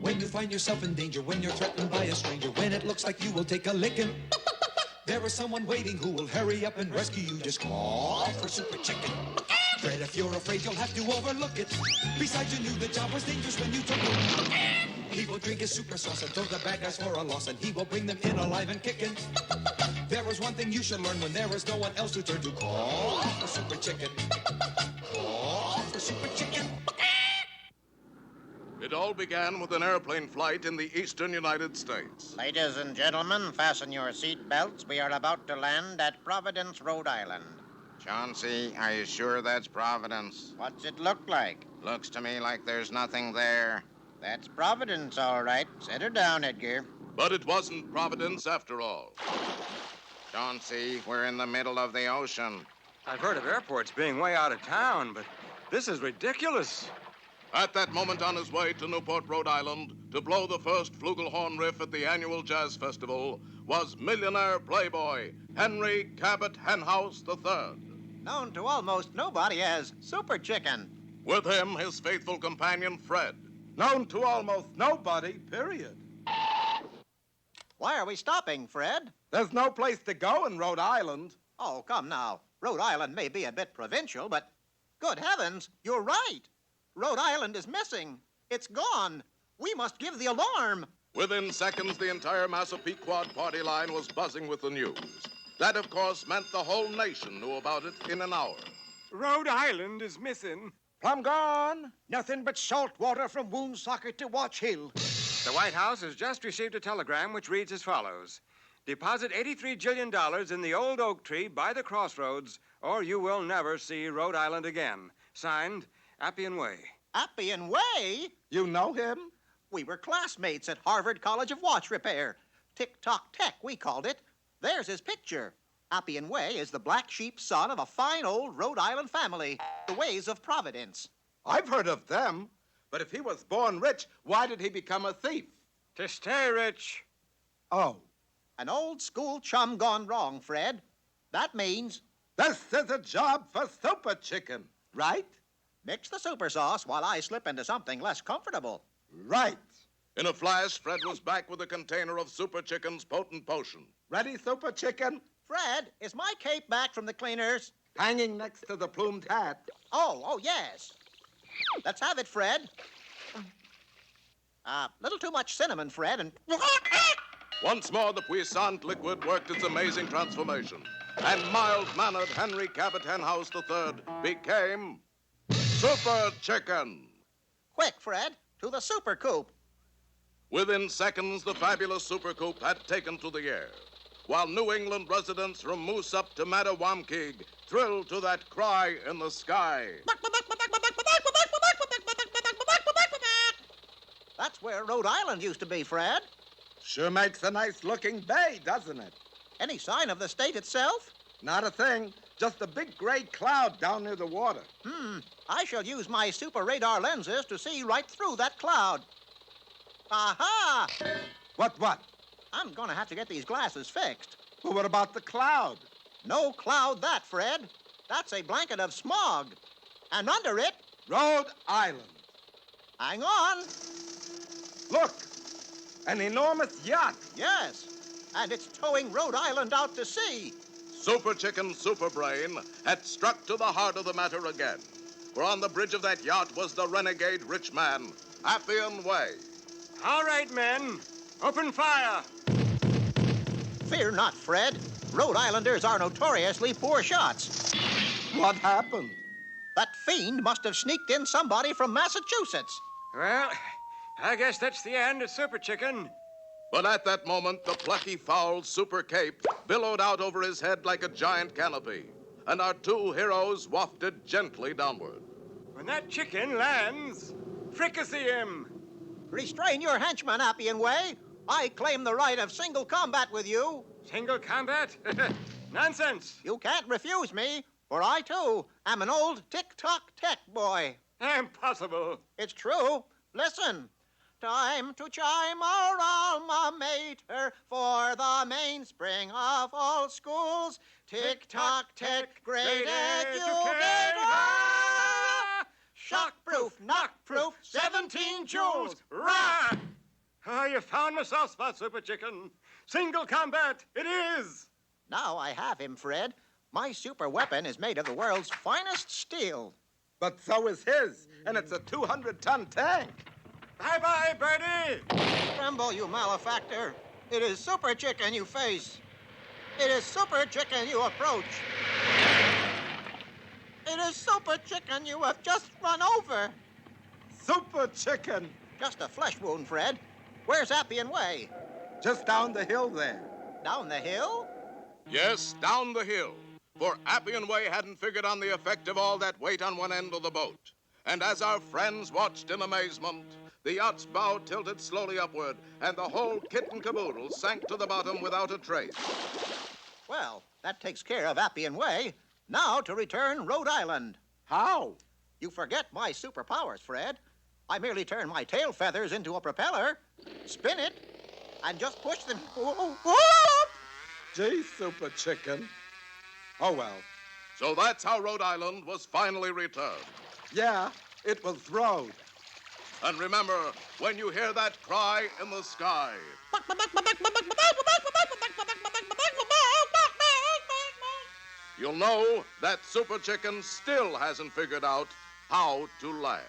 When you find yourself in danger, when you're threatened by a stranger, when it looks like you will take a licking, there is someone waiting who will hurry up and rescue you. Just call for Super Chicken. Fred, if you're afraid, you'll have to overlook it. Besides, you knew the job was dangerous when you took it. He will drink his super sauce and throw the bad guys for a loss, and he will bring them in alive and kicking. There is one thing you should learn when there is no one else to turn to. Call for Super Chicken. Call for Super Chicken. It all began with an airplane flight in the eastern United States. Ladies and gentlemen, fasten your seat belts. We are about to land at Providence, Rhode Island. Chauncey, are you sure that's Providence? What's it look like? Looks to me like there's nothing there. That's Providence, all right. Set her down, Edgar. But it wasn't Providence after all. Chauncey, we're in the middle of the ocean. I've heard of airports being way out of town, but this is ridiculous. At that moment on his way to Newport, Rhode Island, to blow the first flugelhorn riff at the annual jazz festival, was millionaire playboy Henry Cabot Henhouse III. Known to almost nobody as Super Chicken. With him, his faithful companion, Fred. Known to almost nobody, period. Why are we stopping, Fred? There's no place to go in Rhode Island. Oh, come now. Rhode Island may be a bit provincial, but good heavens, you're right. Rhode Island is missing. It's gone. We must give the alarm. Within seconds, the entire Massapequa party line was buzzing with the news. That, of course, meant the whole nation knew about it in an hour. Rhode Island is missing. Plumb gone. Nothing but salt water from Woonsocket to Watch Hill. The White House has just received a telegram which reads as follows. Deposit $83 jillion in the old oak tree by the crossroads, or you will never see Rhode Island again. Signed, Appian Way. Appian Way? You know him? We were classmates at Harvard College of Watch Repair. Tick-tock tech, we called it. There's his picture. Appian Way is the black sheep son of a fine old Rhode Island family, the Ways of Providence. I've heard of them. But if he was born rich, why did he become a thief? To stay rich. Oh. An old school chum gone wrong, Fred. That means... This is a job for Super Chicken, right? Mix the super sauce while I slip into something less comfortable. Right. In a flash, Fred was back with a container of Super Chicken's potent potion. Ready, Super Chicken? Fred, is my cape back from the cleaners? Hanging next to the plumed hat. Oh, yes. Let's have it, Fred. Little too much cinnamon, Fred, and... Once more, the puissant liquid worked its amazing transformation, and mild-mannered Henry Cabot Henhouse III became Super Chicken. Quick, Fred, to the super coop. Within seconds, the fabulous super coop had taken to the air, while New England residents from Moose up to Mattawamkeag thrilled to that cry in the sky. That's where Rhode Island used to be, Fred. Sure makes a nice-looking bay, doesn't it? Any sign of the state itself? Not a thing. Just a big gray cloud down near the water. I shall use my super radar lenses to see right through that cloud. Aha! What? I'm gonna have to get these glasses fixed. Well, what about the cloud? No cloud that, Fred. That's a blanket of smog. And under it... Rhode Island. Hang on. Look, an enormous yacht. Yes, and it's towing Rhode Island out to sea. Super Chicken Super Brain had struck to the heart of the matter again. For on the bridge of that yacht was the renegade rich man, Appian Way. All right, men. Open fire. Fear not, Fred. Rhode Islanders are notoriously poor shots. What happened? That fiend must have sneaked in somebody from Massachusetts. Well, I guess that's the end of Super Chicken. But at that moment, the plucky fowl Super Cape billowed out over his head like a giant canopy, and our two heroes wafted gently downward. When that chicken lands, fricassee him. Restrain your henchman, Appian Way. I claim the right of single combat with you. Single combat? Nonsense. You can't refuse me, for I, too, am an old tick-tock tech boy. Impossible. It's true. Listen. Time to chime our alma mater for the mainspring of all schools. Tick-tock tech, great educator. Shock-proof, knock-proof, 7 17 joules! Rah! Ah, you found my soft spot, Super Chicken. Single combat, it is! Now I have him, Fred. My super weapon is made of the world's finest steel. But so is his, and it's a 200-ton tank. Bye-bye, Birdie! Tremble, you malefactor. It is Super Chicken you face. It is Super Chicken you approach. It is Super Chicken you have just run over. Super Chicken. Just a flesh wound, Fred. Where's Appian Way? Just down the hill there. Down the hill? Yes, down the hill. For Appian Way hadn't figured on the effect of all that weight on one end of the boat. And as our friends watched in amazement, the yacht's bow tilted slowly upward, and the whole kit and caboodle sank to the bottom without a trace. Well, that takes care of Appian Way. Now to return Rhode Island. How? You forget my superpowers, Fred. I merely turn my tail feathers into a propeller, spin it, and just push them. Gee, Super Chicken. Oh, well. So that's how Rhode Island was finally returned. Yeah, it was Rhode. And remember, when you hear that cry in the sky, you'll know that Super Chicken still hasn't figured out how to land.